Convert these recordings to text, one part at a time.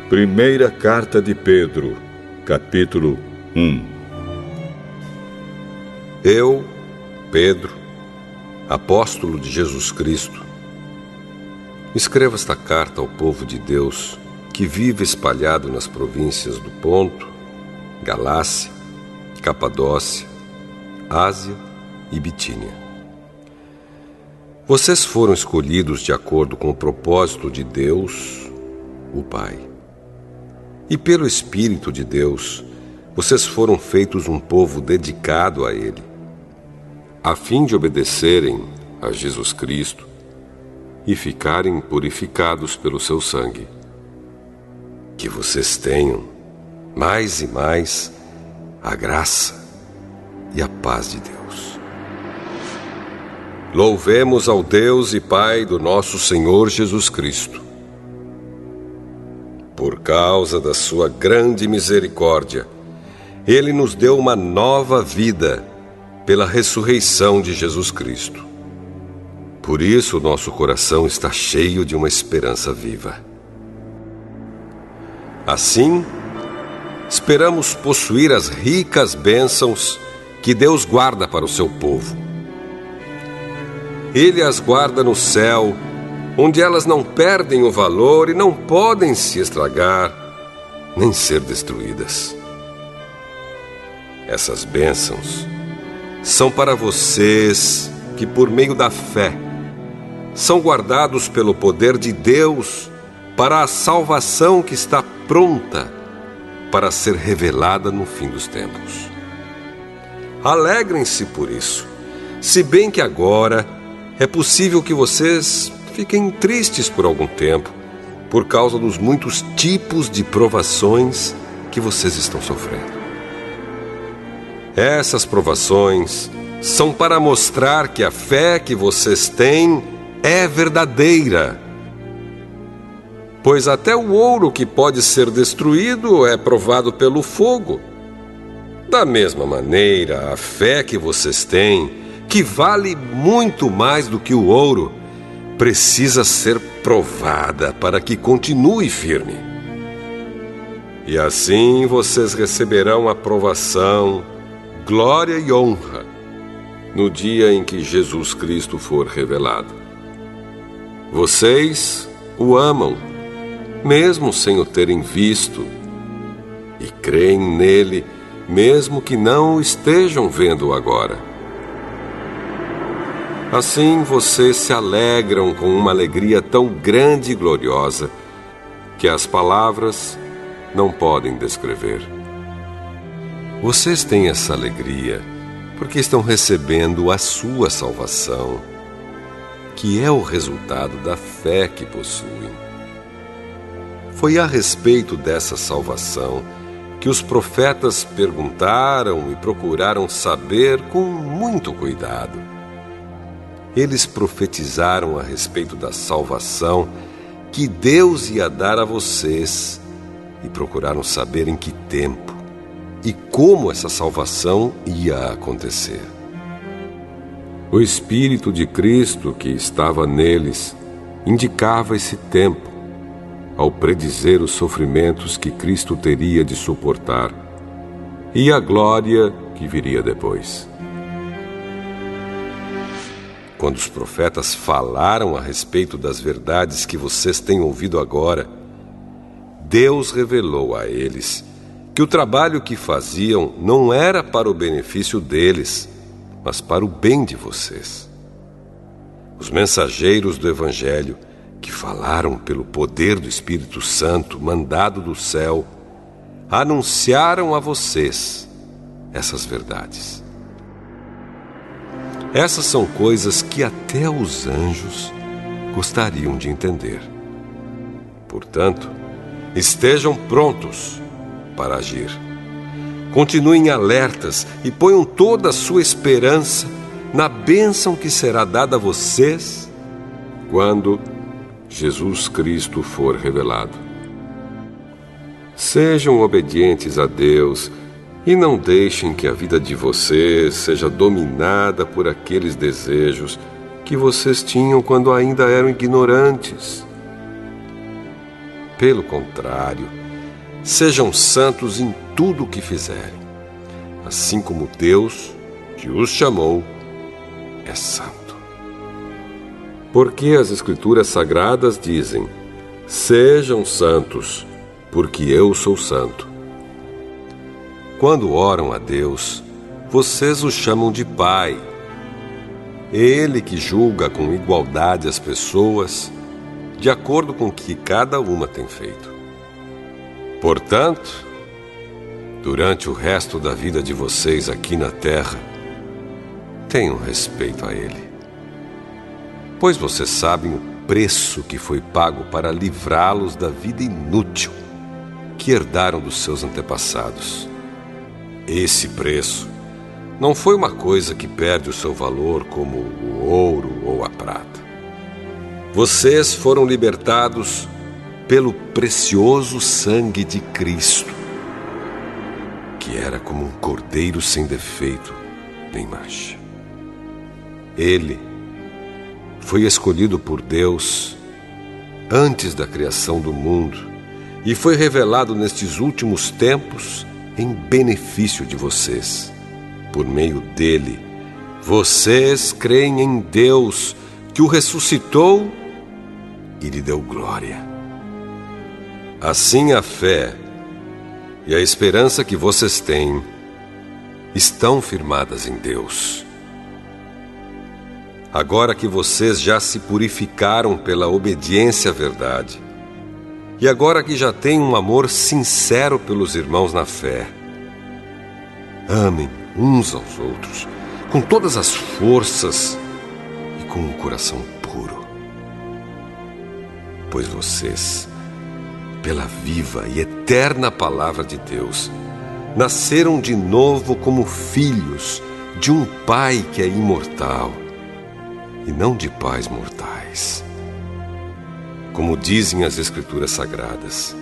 Primeira Carta de Pedro, capítulo 1. Eu, Pedro, apóstolo de Jesus Cristo, escrevo esta carta ao povo de Deus que vive espalhado nas províncias do Ponto, Galácia, Capadócia, Ásia e Bitínia. Vocês foram escolhidos de acordo com o propósito de Deus, o Pai. E pelo Espírito de Deus, vocês foram feitos um povo dedicado a Ele, a fim de obedecerem a Jesus Cristo e ficarem purificados pelo seu sangue. Que vocês tenham, mais e mais, a graça e a paz de Deus. Louvemos ao Deus e Pai do nosso Senhor Jesus Cristo. Por causa da sua grande misericórdia, Ele nos deu uma nova vida pela ressurreição de Jesus Cristo. Por isso, o nosso coração está cheio de uma esperança viva. Assim, esperamos possuir as ricas bênçãos que Deus guarda para o seu povo. Ele as guarda no céu, onde elas não perdem o valor e não podem se estragar, nem ser destruídas. Essas bênçãos são para vocês que, por meio da fé, são guardados pelo poder de Deus para a salvação que está pronta para ser revelada no fim dos tempos. Alegrem-se por isso, se bem que agora é possível que vocês fiquem tristes por algum tempo, por causa dos muitos tipos de provações que vocês estão sofrendo. Essas provações são para mostrar que a fé que vocês têm é verdadeira. Pois até o ouro que pode ser destruído é provado pelo fogo. Da mesma maneira, a fé que vocês têm, que vale muito mais do que o ouro, precisa ser provada para que continue firme. E assim vocês receberão aprovação, glória e honra no dia em que Jesus Cristo for revelado. Vocês o amam, mesmo sem o terem visto, e creem nele, mesmo que não o estejam vendo agora. Assim vocês se alegram com uma alegria tão grande e gloriosa que as palavras não podem descrever. Vocês têm essa alegria porque estão recebendo a sua salvação, que é o resultado da fé que possuem. Foi a respeito dessa salvação que os profetas perguntaram e procuraram saber com muito cuidado. Eles profetizaram a respeito da salvação que Deus ia dar a vocês e procuraram saber em que tempo e como essa salvação ia acontecer. O Espírito de Cristo que estava neles indicava esse tempo, ao predizer os sofrimentos que Cristo teria de suportar e a glória que viria depois. Quando os profetas falaram a respeito das verdades que vocês têm ouvido agora, Deus revelou a eles que o trabalho que faziam não era para o benefício deles, mas para o bem de vocês. Os mensageiros do Evangelho, que falaram pelo poder do Espírito Santo mandado do céu, anunciaram a vocês essas verdades. Essas são coisas que até os anjos gostariam de entender. Portanto, estejam prontos para agir. Continuem alertas e ponham toda a sua esperança na bênção que será dada a vocês quando Jesus Cristo for revelado. Sejam obedientes a Deus e não deixem que a vida de vocês seja dominada por aqueles desejos que vocês tinham quando ainda eram ignorantes. Pelo contrário, sejam santos em tudo o que fizerem, assim como Deus, que os chamou, é santo. Porque as Escrituras Sagradas dizem: sejam santos, porque eu sou santo. Quando oram a Deus, vocês o chamam de Pai. Ele que julga com igualdade as pessoas, de acordo com o que cada uma tem feito. Portanto, durante o resto da vida de vocês aqui na terra, tenham respeito a Ele. Pois vocês sabem o preço que foi pago para livrá-los da vida inútil que herdaram dos seus antepassados. Esse preço não foi uma coisa que perde o seu valor como o ouro ou a prata. Vocês foram libertados pelo precioso sangue de Cristo, que era como um cordeiro sem defeito nem mancha. Ele foi escolhido por Deus antes da criação do mundo e foi revelado nestes últimos tempos em benefício de vocês. Por meio dele, vocês creem em Deus, que o ressuscitou e lhe deu glória. Assim, a fé e a esperança que vocês têm estão firmadas em Deus. Agora que vocês já se purificaram pela obediência à verdade, e agora que já têm um amor sincero pelos irmãos na fé, amem uns aos outros com todas as forças e com um coração puro. Pois vocês, pela viva e eterna palavra de Deus, nasceram de novo como filhos de um Pai que é imortal e não de pais mortais. Como dizem as Escrituras Sagradas,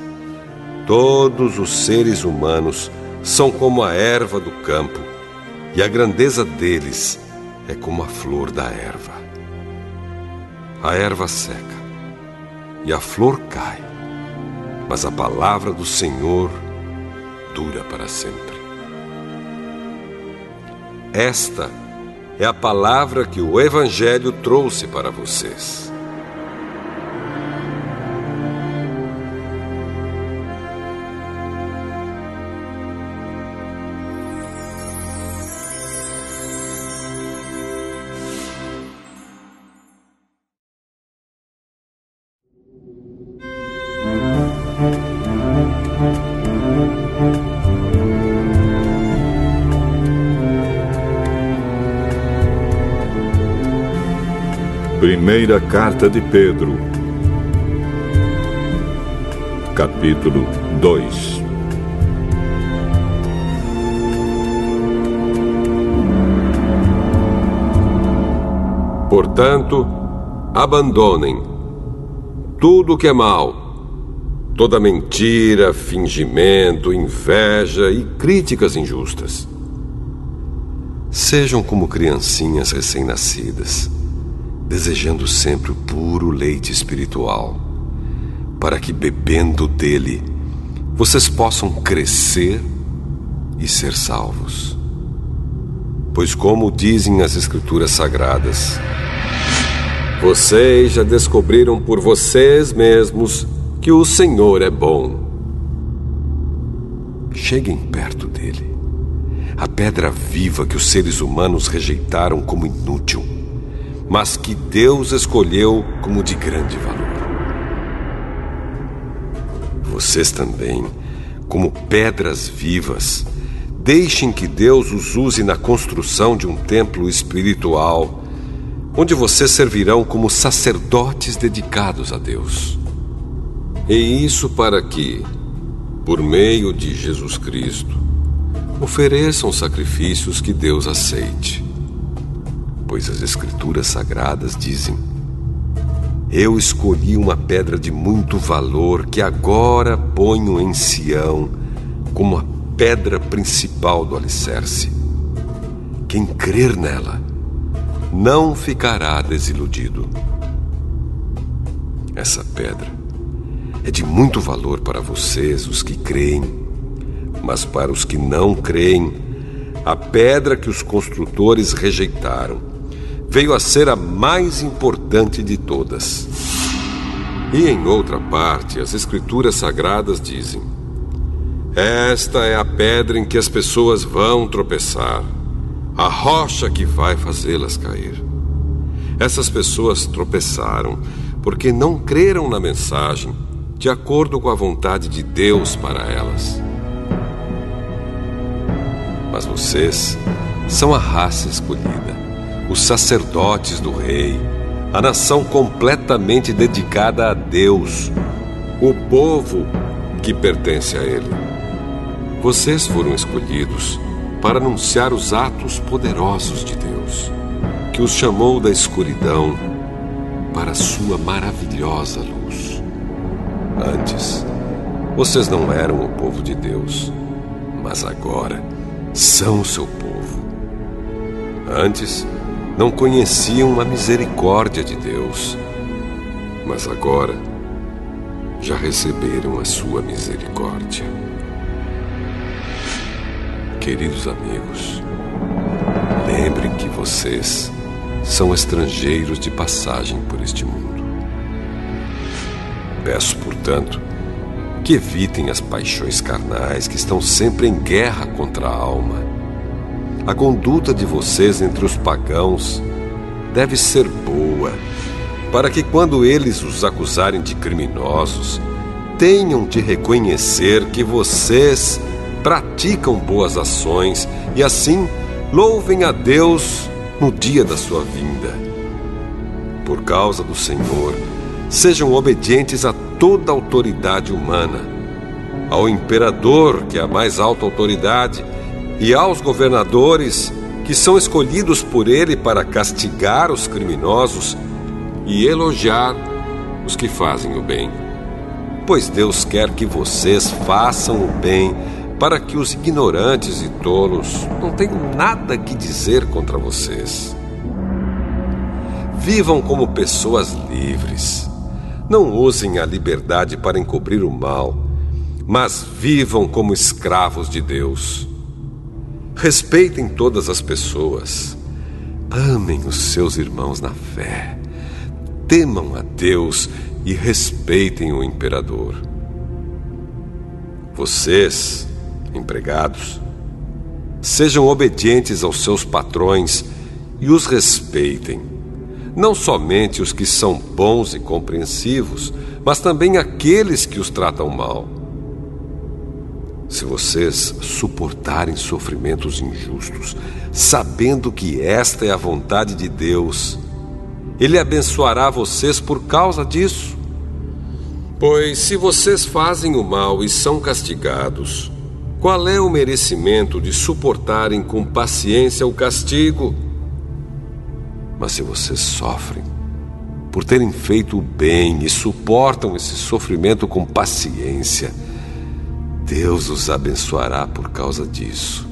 todos os seres humanos são como a erva do campo, e a grandeza deles é como a flor da erva. A erva seca e a flor cai, mas a palavra do Senhor dura para sempre. Esta é a palavra que o Evangelho trouxe para vocês. Primeira Carta de Pedro, capítulo 2. Portanto, abandonem tudo o que é mal, toda mentira, fingimento, inveja e críticas injustas. Sejam como criancinhas recém-nascidas, desejando sempre o puro leite espiritual, para que, bebendo dele, vocês possam crescer e ser salvos. Pois, como dizem as Escrituras Sagradas, vocês já descobriram por vocês mesmos que o Senhor é bom. Cheguem perto dele, a pedra viva que os seres humanos rejeitaram como inútil, mas que Deus escolheu como de grande valor. Vocês também, como pedras vivas, deixem que Deus os use na construção de um templo espiritual, onde vocês servirão como sacerdotes dedicados a Deus. E isso para que, por meio de Jesus Cristo, ofereçam sacrifícios que Deus aceite. Pois as Escrituras Sagradas dizem: eu escolhi uma pedra de muito valor que agora ponho em Sião como a pedra principal do alicerce. Quem crer nela não ficará desiludido. Essa pedra é de muito valor para vocês, os que creem. Mas para os que não creem, a pedra que os construtores rejeitaram veio a ser a mais importante de todas. E em outra parte, as Escrituras Sagradas dizem: esta é a pedra em que as pessoas vão tropeçar, a rocha que vai fazê-las cair. Essas pessoas tropeçaram porque não creram na mensagem de acordo com a vontade de Deus para elas. Mas vocês são a raça escolhida, os sacerdotes do Rei, a nação completamente dedicada a Deus, o povo que pertence a Ele. Vocês foram escolhidos para anunciar os atos poderosos de Deus, que os chamou da escuridão para a sua maravilhosa luz. Antes, vocês não eram o povo de Deus, mas agora são o seu povo. Antes, não conheciam a misericórdia de Deus, mas agora já receberam a sua misericórdia. Queridos amigos, lembrem que vocês são estrangeiros de passagem por este mundo. Peço, portanto, que evitem as paixões carnais que estão sempre em guerra contra a alma. A conduta de vocês entre os pagãos deve ser boa, para que quando eles os acusarem de criminosos, tenham de reconhecer que vocês praticam boas ações e assim louvem a Deus no dia da sua vinda. Por causa do Senhor, sejam obedientes a toda autoridade humana, ao imperador, que é a mais alta autoridade, e aos governadores, que são escolhidos por ele para castigar os criminosos e elogiar os que fazem o bem. Pois Deus quer que vocês façam o bem, para que os ignorantes e tolos não tenham nada que dizer contra vocês. Vivam como pessoas livres. Não usem a liberdade para encobrir o mal, mas vivam como escravos de Deus. Respeitem todas as pessoas. Amem os seus irmãos na fé. Temam a Deus e respeitem o imperador. Vocês, empregados, sejam obedientes aos seus patrões e os respeitem. Não somente os que são bons e compreensivos, mas também aqueles que os tratam mal. Se vocês suportarem sofrimentos injustos, sabendo que esta é a vontade de Deus, Ele abençoará vocês por causa disso. Pois se vocês fazem o mal e são castigados, qual é o merecimento de suportarem com paciência o castigo? Mas se vocês sofrem por terem feito o bem e suportam esse sofrimento com paciência, Deus os abençoará por causa disso,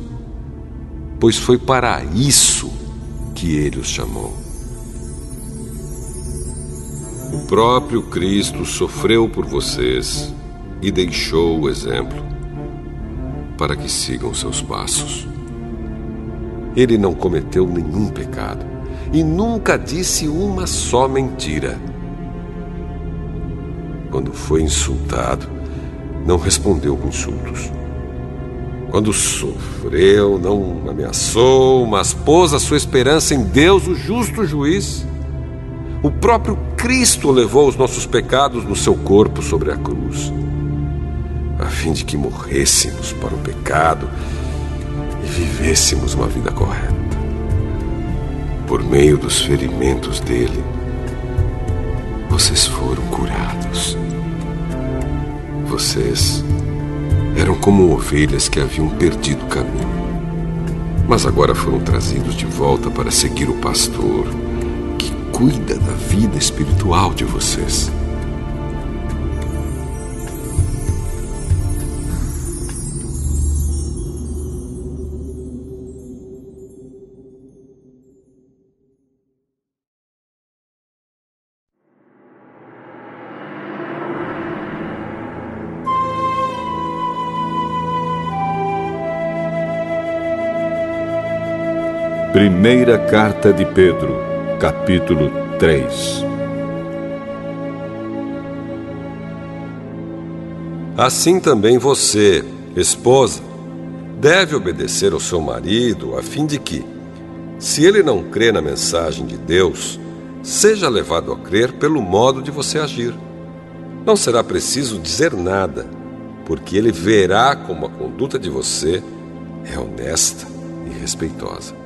pois foi para isso que Ele os chamou. O próprio Cristo sofreu por vocês e deixou o exemplo para que sigam seus passos. Ele não cometeu nenhum pecado e nunca disse uma só mentira. Quando foi insultado, não respondeu com insultos. Quando sofreu, não ameaçou, mas pôs a sua esperança em Deus, o justo juiz. O próprio Cristo levou os nossos pecados no seu corpo sobre a cruz, a fim de que morrêssemos para o pecado e vivêssemos uma vida correta. Por meio dos ferimentos dele, vocês foram curados. Vocês eram como ovelhas que haviam perdido o caminho, mas agora foram trazidos de volta para seguir o pastor que cuida da vida espiritual de vocês. Primeira Carta de Pedro, capítulo 3. Assim também você, esposa, deve obedecer ao seu marido, a fim de que, se ele não crê na mensagem de Deus, seja levado a crer pelo modo de você agir. Não será preciso dizer nada, porque ele verá como a conduta de você é honesta e respeitosa.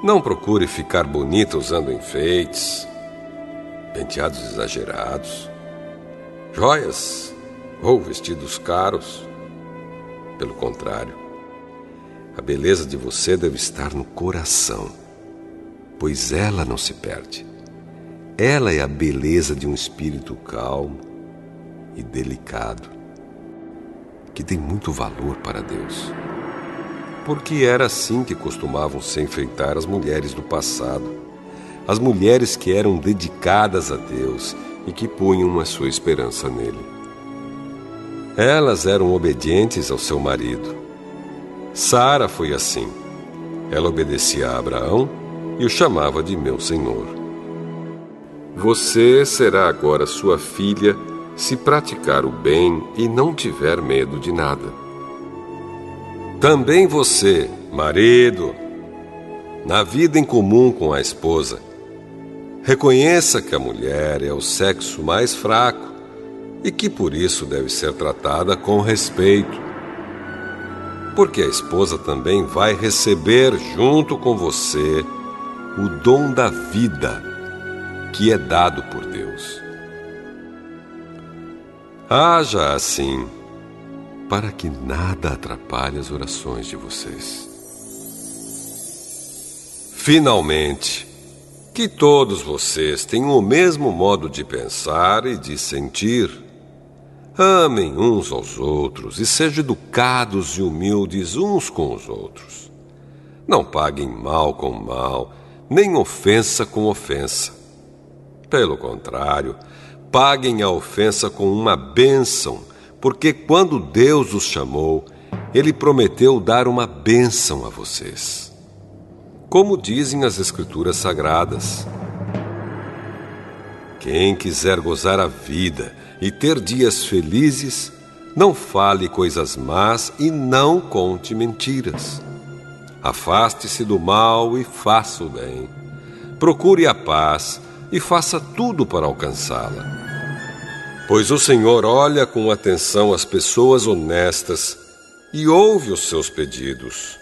Não procure ficar bonita usando enfeites, penteados exagerados, joias ou vestidos caros. Pelo contrário, a beleza de você deve estar no coração, pois ela não se perde. Ela é a beleza de um espírito calmo e delicado, que tem muito valor para Deus. Porque era assim que costumavam se enfeitar as mulheres do passado, as mulheres que eram dedicadas a Deus e que punham a sua esperança nele. Elas eram obedientes ao seu marido. Sara foi assim. Ela obedecia a Abraão e o chamava de meu senhor. Você será agora sua filha se praticar o bem e não tiver medo de nada. Também você, marido, na vida em comum com a esposa, reconheça que a mulher é o sexo mais fraco e que por isso deve ser tratada com respeito. Porque a esposa também vai receber junto com você o dom da vida que é dado por Deus. Haja assim, para que nada atrapalhe as orações de vocês. Finalmente, que todos vocês tenham o mesmo modo de pensar e de sentir. Amem uns aos outros e sejam educados e humildes uns com os outros. Não paguem mal com mal, nem ofensa com ofensa. Pelo contrário, paguem a ofensa com uma bênção, porque quando Deus os chamou, Ele prometeu dar uma bênção a vocês. Como dizem as Escrituras Sagradas: quem quiser gozar a vida e ter dias felizes, não fale coisas más e não conte mentiras. Afaste-se do mal e faça o bem. Procure a paz e faça tudo para alcançá-la. Pois o Senhor olha com atenção as pessoas honestas e ouve os seus pedidos.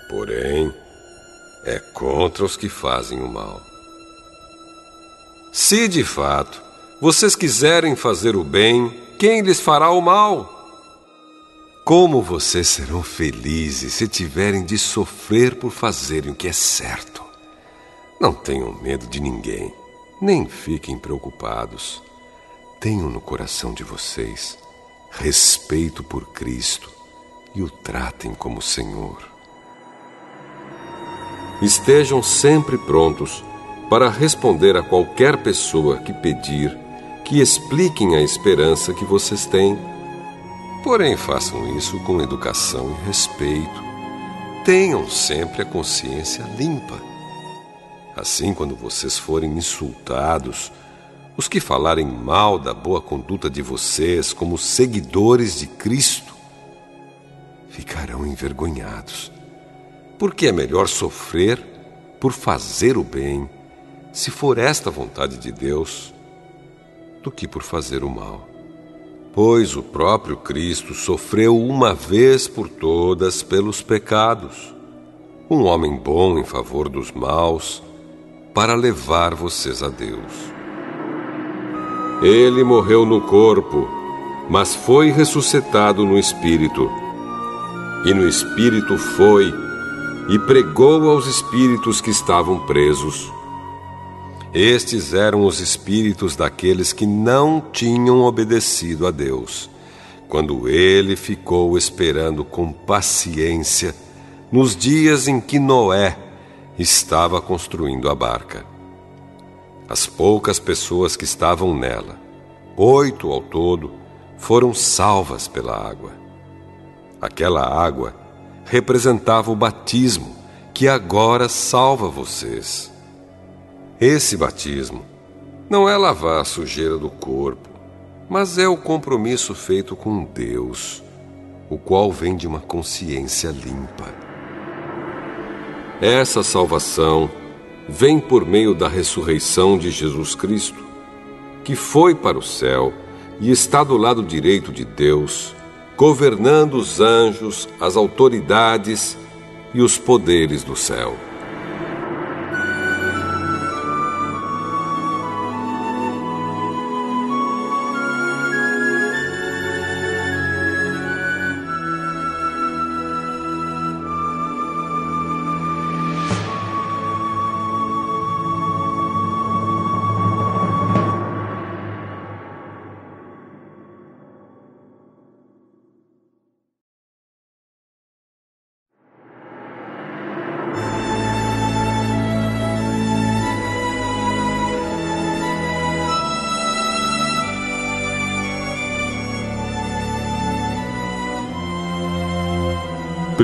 Porém, é contra os que fazem o mal. Se, de fato, vocês quiserem fazer o bem, quem lhes fará o mal? Como vocês serão felizes se tiverem de sofrer por fazerem o que é certo? Não tenham medo de ninguém, nem fiquem preocupados. Tenham no coração de vocês respeito por Cristo e o tratem como Senhor. Estejam sempre prontos para responder a qualquer pessoa que pedir que expliquem a esperança que vocês têm. Porém, façam isso com educação e respeito. Tenham sempre a consciência limpa. Assim, quando vocês forem insultados, os que falarem mal da boa conduta de vocês como seguidores de Cristo ficarão envergonhados, porque é melhor sofrer por fazer o bem, se for esta a vontade de Deus, do que por fazer o mal. Pois o próprio Cristo sofreu uma vez por todas pelos pecados, um homem bom em favor dos maus, para levar vocês a Deus. Ele morreu no corpo, mas foi ressuscitado no Espírito. E no Espírito foi e pregou aos espíritos que estavam presos. Estes eram os espíritos daqueles que não tinham obedecido a Deus, quando ele ficou esperando com paciência nos dias em que Noé estava construindo a barca. As poucas pessoas que estavam nela, 8 ao todo, foram salvas pela água. Aquela água representava o batismo que agora salva vocês. Esse batismo não é lavar a sujeira do corpo, mas é o compromisso feito com Deus, o qual vem de uma consciência limpa. Essa salvação vem por meio da ressurreição de Jesus Cristo, que foi para o céu e está do lado direito de Deus, governando os anjos, as autoridades e os poderes do céu.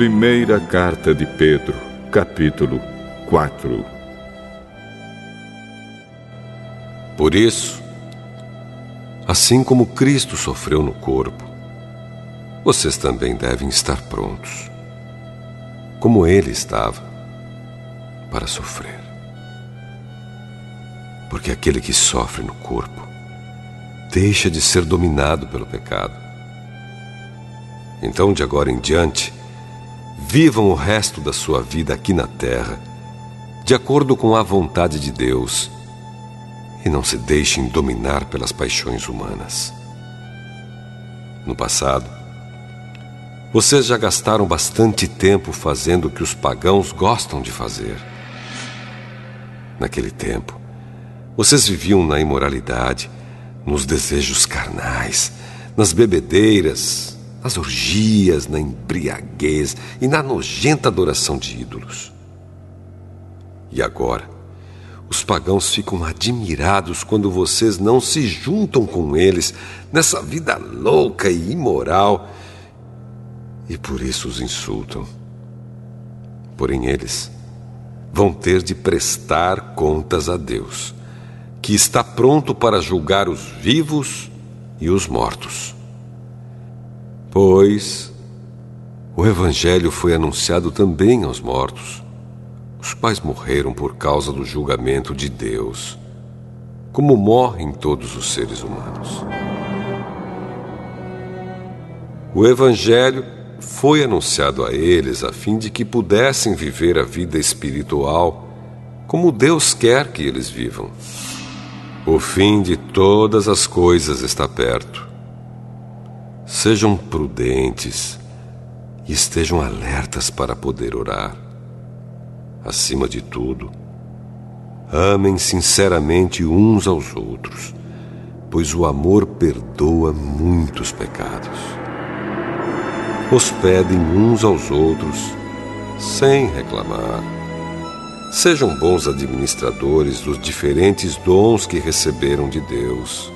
Primeira Carta de Pedro, capítulo 4. Por isso, assim como Cristo sofreu no corpo, vocês também devem estar prontos, como Ele estava, para sofrer. Porque aquele que sofre no corpo deixa de ser dominado pelo pecado. Então, de agora em diante, vivam o resto da sua vida aqui na terra, de acordo com a vontade de Deus, e não se deixem dominar pelas paixões humanas. No passado, vocês já gastaram bastante tempo fazendo o que os pagãos gostam de fazer. Naquele tempo, vocês viviam na imoralidade, nos desejos carnais, nas bebedeiras, nas orgias, na embriaguez e na nojenta adoração de ídolos. E agora, os pagãos ficam admirados quando vocês não se juntam com eles nessa vida louca e imoral, e por isso os insultam. Porém, eles vão ter de prestar contas a Deus, que está pronto para julgar os vivos e os mortos. Pois o Evangelho foi anunciado também aos mortos, os quais morreram por causa do julgamento de Deus, como morrem todos os seres humanos. O Evangelho foi anunciado a eles a fim de que pudessem viver a vida espiritual como Deus quer que eles vivam. O fim de todas as coisas está perto. Sejam prudentes e estejam alertas para poder orar. Acima de tudo, amem sinceramente uns aos outros, pois o amor perdoa muitos pecados. Hospedem uns aos outros sem reclamar. Sejam bons administradores dos diferentes dons que receberam de Deus.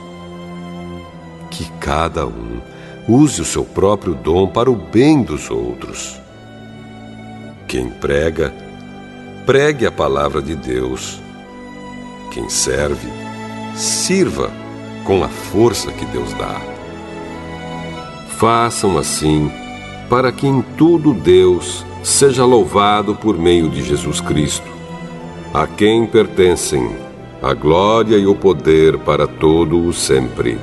Que cada um use o seu próprio dom para o bem dos outros. Quem prega, pregue a palavra de Deus. Quem serve, sirva com a força que Deus dá. Façam assim, para que em tudo Deus seja louvado por meio de Jesus Cristo, a quem pertencem a glória e o poder para todo o sempre.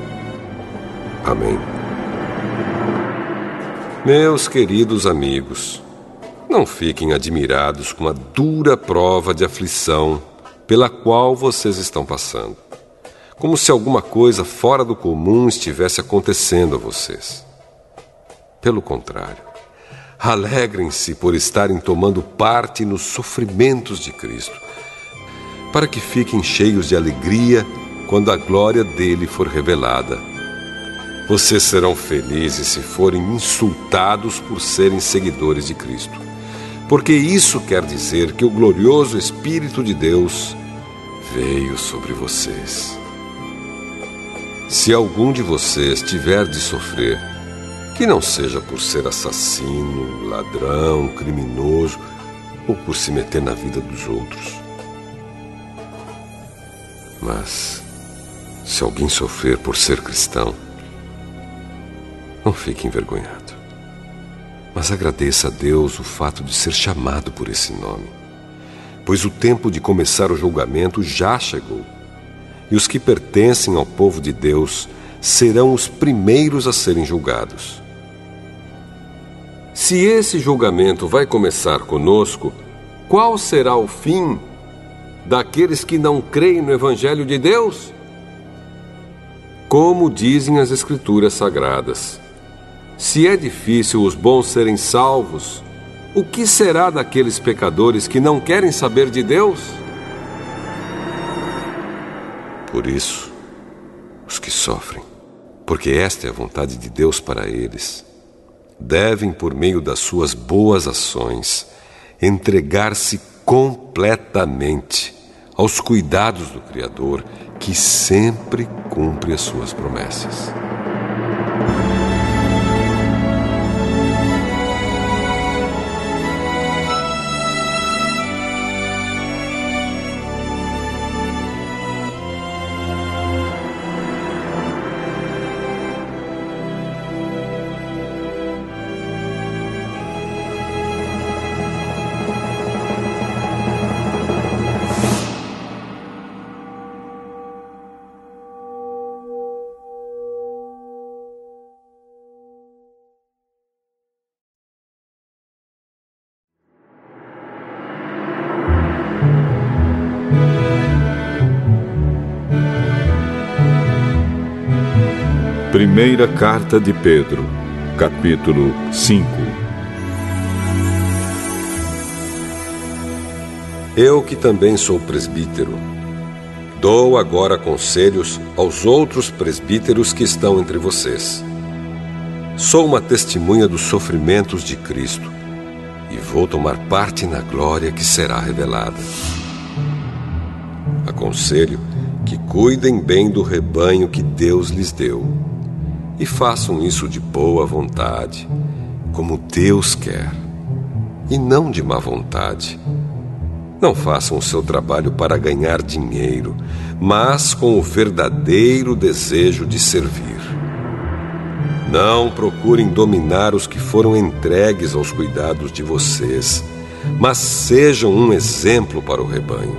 Amém. Meus queridos amigos, não fiquem admirados com a dura prova de aflição pela qual vocês estão passando, como se alguma coisa fora do comum estivesse acontecendo a vocês. Pelo contrário, alegrem-se por estarem tomando parte nos sofrimentos de Cristo, para que fiquem cheios de alegria quando a glória dele for revelada. Vocês serão felizes se forem insultados por serem seguidores de Cristo, porque isso quer dizer que o glorioso Espírito de Deus veio sobre vocês. Se algum de vocês tiver de sofrer, que não seja por ser assassino, ladrão, criminoso ou por se meter na vida dos outros. Mas, se alguém sofrer por ser cristão, não fique envergonhado, mas agradeça a Deus o fato de ser chamado por esse nome, pois o tempo de começar o julgamento já chegou, e os que pertencem ao povo de Deus serão os primeiros a serem julgados. Se esse julgamento vai começar conosco, qual será o fim daqueles que não creem no Evangelho de Deus? Como dizem as Escrituras Sagradas, se é difícil os bons serem salvos, o que será daqueles pecadores que não querem saber de Deus? Por isso, os que sofrem, porque esta é a vontade de Deus para eles, devem, por meio das suas boas ações, entregar-se completamente aos cuidados do Criador, que sempre cumpre as suas promessas. Primeira Carta de Pedro, capítulo 5. Eu, que também sou presbítero, dou agora conselhos aos outros presbíteros que estão entre vocês. Sou uma testemunha dos sofrimentos de Cristo e vou tomar parte na glória que será revelada. Aconselho que cuidem bem do rebanho que Deus lhes deu e façam isso de boa vontade, como Deus quer, e não de má vontade. Não façam o seu trabalho para ganhar dinheiro, mas com o verdadeiro desejo de servir. Não procurem dominar os que foram entregues aos cuidados de vocês, mas sejam um exemplo para o rebanho.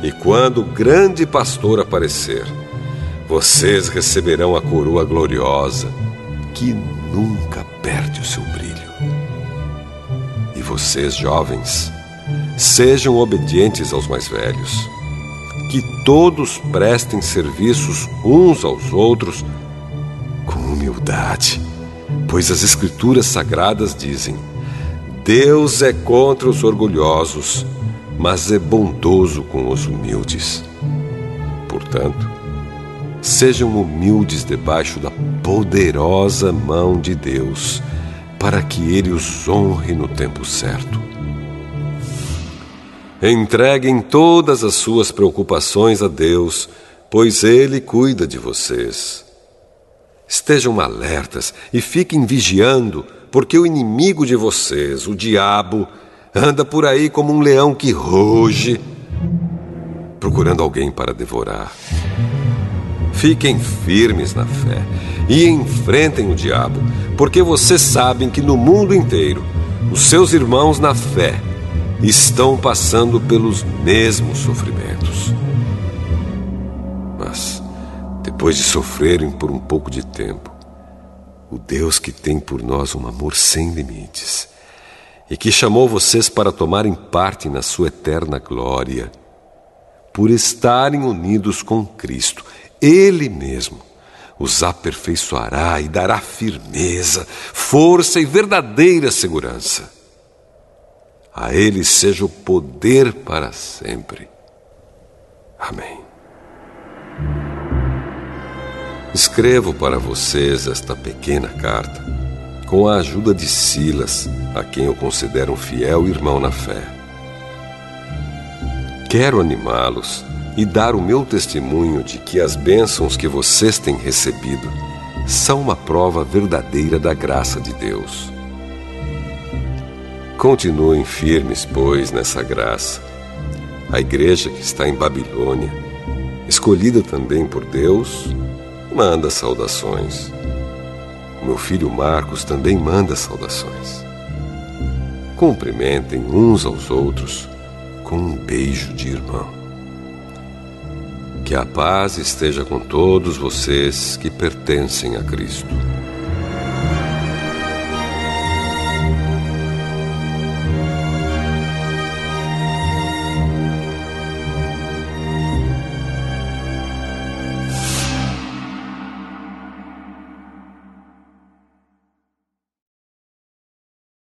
E quando o grande pastor aparecer, vocês receberão a coroa gloriosa, que nunca perde o seu brilho. E vocês, jovens, sejam obedientes aos mais velhos. Que todos prestem serviços uns aos outros com humildade, pois as Escrituras Sagradas dizem: Deus é contra os orgulhosos, mas é bondoso com os humildes. Portanto, sejam humildes debaixo da poderosa mão de Deus, para que Ele os honre no tempo certo. Entreguem todas as suas preocupações a Deus, pois Ele cuida de vocês. Estejam alertas e fiquem vigiando, porque o inimigo de vocês, o diabo, anda por aí como um leão que ruge, procurando alguém para devorar. Fiquem firmes na fé e enfrentem o diabo, porque vocês sabem que no mundo inteiro os seus irmãos na fé estão passando pelos mesmos sofrimentos. Mas, depois de sofrerem por um pouco de tempo, o Deus que tem por nós um amor sem limites e que chamou vocês para tomarem parte na sua eterna glória, por estarem unidos com Cristo, Ele mesmo os aperfeiçoará e dará firmeza, força e verdadeira segurança. A Ele seja o poder para sempre. Amém. Escrevo para vocês esta pequena carta com a ajuda de Silas, a quem eu considero um fiel irmão na fé. Quero animá-los e dar o meu testemunho de que as bênçãos que vocês têm recebido são uma prova verdadeira da graça de Deus. Continuem firmes, pois, nessa graça. A igreja que está em Babilônia, escolhida também por Deus, manda saudações. O meu filho Marcos também manda saudações. Cumprimentem uns aos outros com um beijo de irmão. Que a paz esteja com todos vocês que pertencem a Cristo.